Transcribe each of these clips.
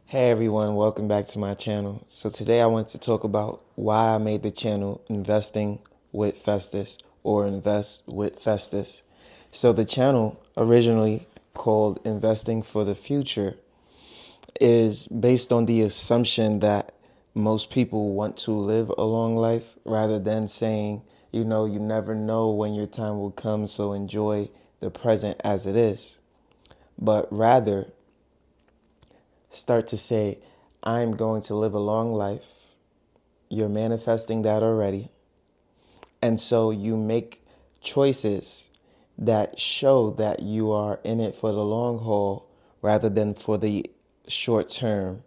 Hey everyone, welcome back to my channel. So today I want to talk about why I made the channel Investing with Festus or Invest with Festus. So the channel, originally called Investing for the Future, is based on the assumption that most people want to live a long life rather than saying, you never know when your time will come, so enjoy the present as it is. But rather, start to say, I'm going to live a long life. You're manifesting that already. And so you make choices that show that you are in it for the long haul rather than for the short term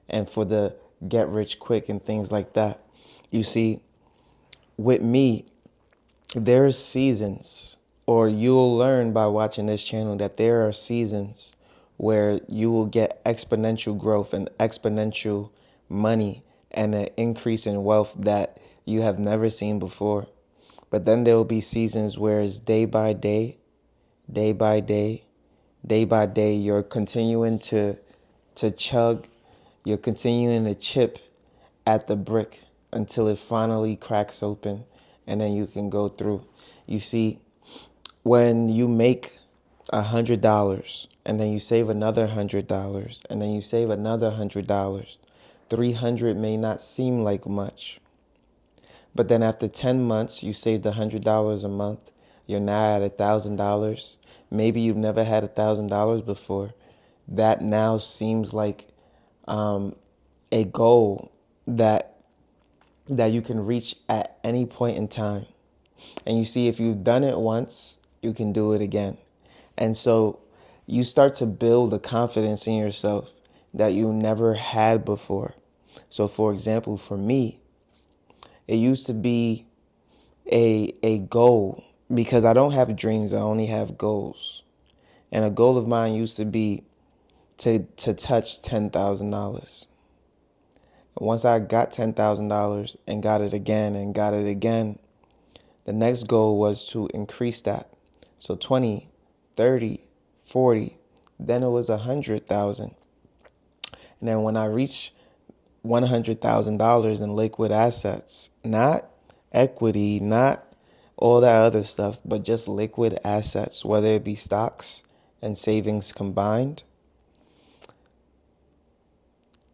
and for the get rich quick and things like that. You see, with me, there's seasons, or you'll learn by watching this channel that there are seasons where you will get exponential growth and exponential money and an increase in wealth that you have never seen before. But then there will be seasons where it's day by day, day by day, day by day, you're continuing to chug, you're continuing to chip at the brick until it finally cracks open and then you can go through. You see, when you make $100 and then you save another $100 and then you save another $100, 300 may not seem like much. But then after 10 months, you saved $100 a month. You're now at $1,000. Maybe you've never had $1,000 before. That now seems like a goal that you can reach at any point in time. And you see, if you've done it once, you can do it again. And so you start to build a confidence in yourself that you never had before. So for example, for me, it used to be a goal because I don't have dreams, I only have goals. And a goal of mine used to be to touch $10,000. Once I got $10,000 and got it again and got it again, the next goal was to increase that. So 20, 30, 40, then it was 100,000. And then when I reached $100,000 in liquid assets, not equity, not all that other stuff, but just liquid assets, whether it be stocks and savings combined,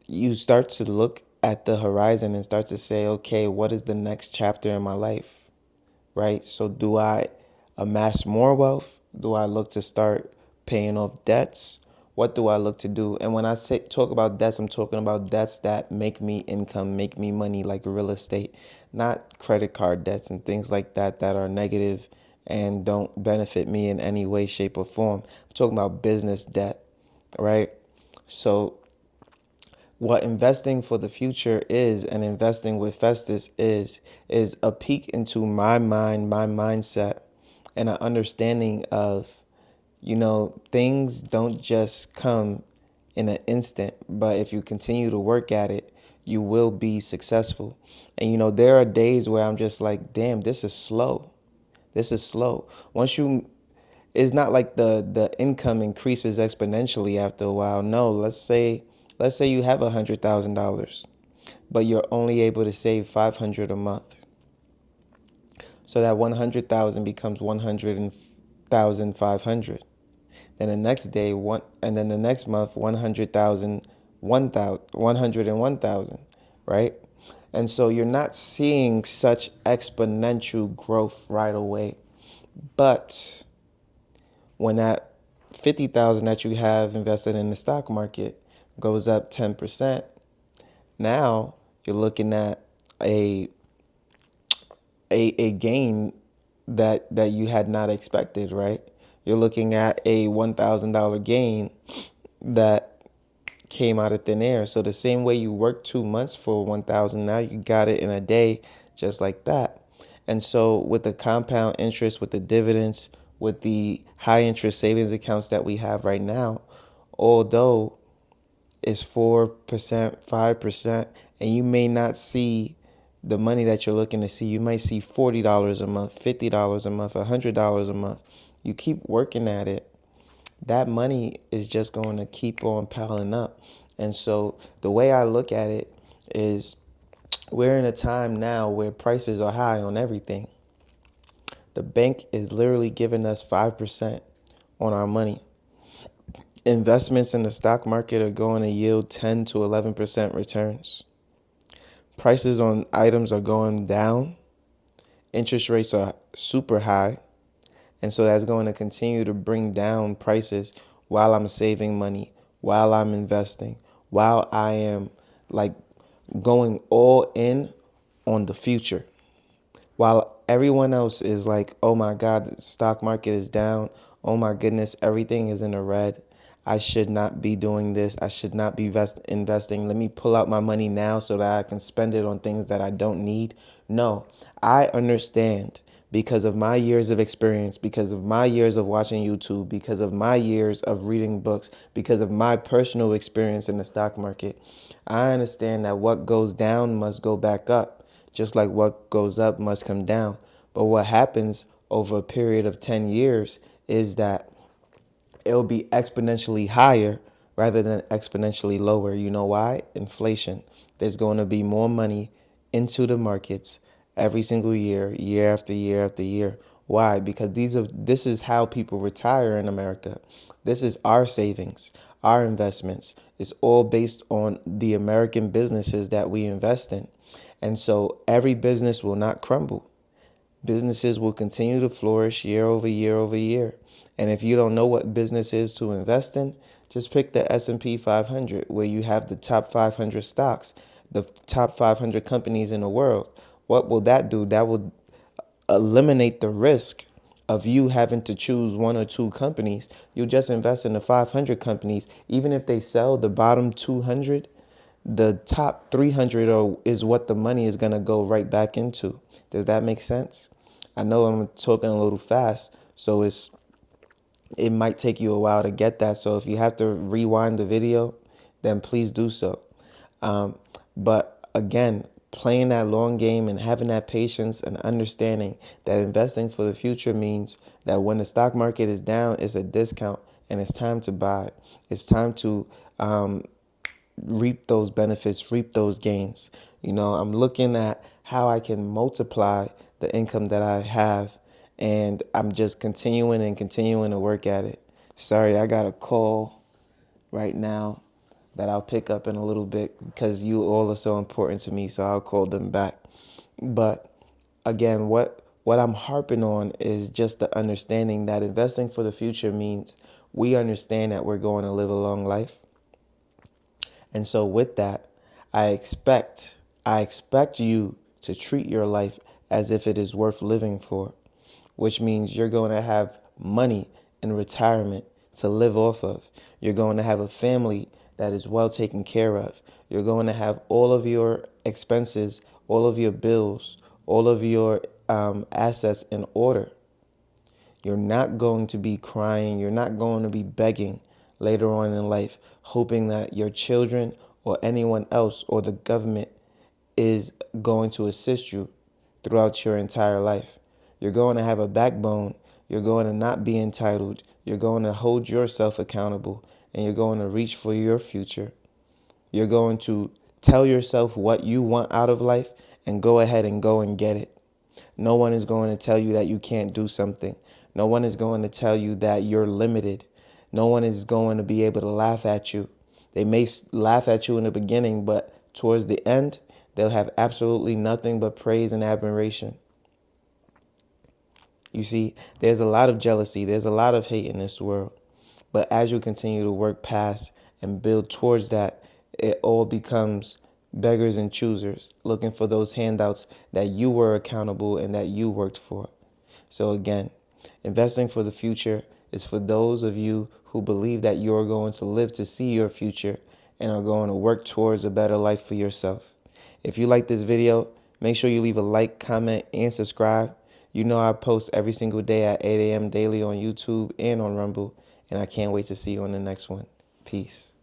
you start to look at the horizon and start to say, okay, what is the next chapter in my life? Right? So do I amass more wealth? Do I look to start paying off debts? What do I look to do? And when I talk about debts, I'm talking about debts that make me income, make me money, like real estate, not credit card debts and things like that that are negative and don't benefit me in any way, shape, or form. I'm talking about business debt, right? So what investing for the future is and investing with Festus is a peek into my mind, my mindset, and an understanding of, things don't just come in an instant, but if you continue to work at it, you will be successful. And there are days where I'm just like, damn, this is slow. This is slow. It's not like the income increases exponentially after a while. No, let's say you have $100,000, but you're only able to save 500 a month. So that 100,000 becomes 100,500. Then the next day, and then the next month, 100,000, 101,000, right? And so you're not seeing such exponential growth right away. But when that 50,000 that you have invested in the stock market goes up 10%, now you're looking at a a gain that you had not expected, right? You're looking at a $1,000 gain that came out of thin air. So the same way you worked 2 months for 1,000, now you got it in a day, just like that. And so with the compound interest, with the dividends, with the high interest savings accounts that we have right now, although it's 4%, 5%, and you may not see the money that you're looking to see. You might see $40 a month, $50 a month, $100 a month. You keep working at it, that money is just going to keep on piling up. And so the way I look at it is we're in a time now where prices are high on everything. The bank is literally giving us 5% on our money. Investments in the stock market are going to yield 10 to 11% returns. Prices on items are going down. Interest rates are super high. And so that's going to continue to bring down prices while I'm saving money, while I'm investing, while I am like going all in on the future. While everyone else is like, oh my God, the stock market is down. Oh my goodness, everything is in the red. I should not be doing this. I should not be investing. Let me pull out my money now so that I can spend it on things that I don't need. No, I understand because of my years of experience, because of my years of watching YouTube, because of my years of reading books, because of my personal experience in the stock market. I understand that what goes down must go back up, just like what goes up must come down. But what happens over a period of 10 years is that it'll be exponentially higher rather than exponentially lower. You know why? Inflation. There's going to be more money into the markets every single year, year after year after year. Why? Because this is how people retire in America. This is our savings, our investments. It's all based on the American businesses that we invest in. And so every business will not crumble. Businesses will continue to flourish year over year over year. And if you don't know what business is to invest in, just pick the S&P 500 where you have the top 500 stocks, the top 500 companies in the world. What will that do? That will eliminate the risk of you having to choose one or two companies. You just invest in the 500 companies. Even if they sell the bottom 200, the top 300 is what the money is going to go right back into. Does that make sense? I know I'm talking a little fast, so it might take you a while to get that. So if you have to rewind the video, then please do so. But again, playing that long game and having that patience and understanding that investing for the future means that when the stock market is down, it's a discount and it's time to buy. It's time to reap those benefits, reap those gains. You know, I'm looking at how I can multiply the income that I have, and I'm just continuing and continuing to work at it. Sorry, I got a call right now that I'll pick up in a little bit because you all are so important to me, so I'll call them back. But again, what I'm harping on is just the understanding that investing for the future means we understand that we're going to live a long life. And so with that, I expect you to treat your life as if it is worth living for, which means you're going to have money in retirement to live off of. You're going to have a family that is well taken care of. You're going to have all of your expenses, all of your bills, all of your assets in order. You're not going to be crying. You're not going to be begging later on in life, hoping that your children or anyone else or the government is going to assist you throughout your entire life. You're going to have a backbone. You're going to not be entitled. You're going to hold yourself accountable, and you're going to reach for your future. You're going to tell yourself what you want out of life and go ahead and go and get it. No one is going to tell you that you can't do something. No one is going to tell you that you're limited. No one is going to be able to laugh at you. They may laugh at you in the beginning, but towards the end, they'll have absolutely nothing but praise and admiration. You see, there's a lot of jealousy. There's a lot of hate in this world. But as you continue to work past and build towards that, it all becomes beggars and choosers, looking for those handouts that you were accountable and that you worked for. So again, investing for the future is for those of you who believe that you're going to live to see your future and are going to work towards a better life for yourself. If you like this video, make sure you leave a like, comment, and subscribe. You know I post every single day at 8 a.m. daily on YouTube and on Rumble, and I can't wait to see you on the next one. Peace.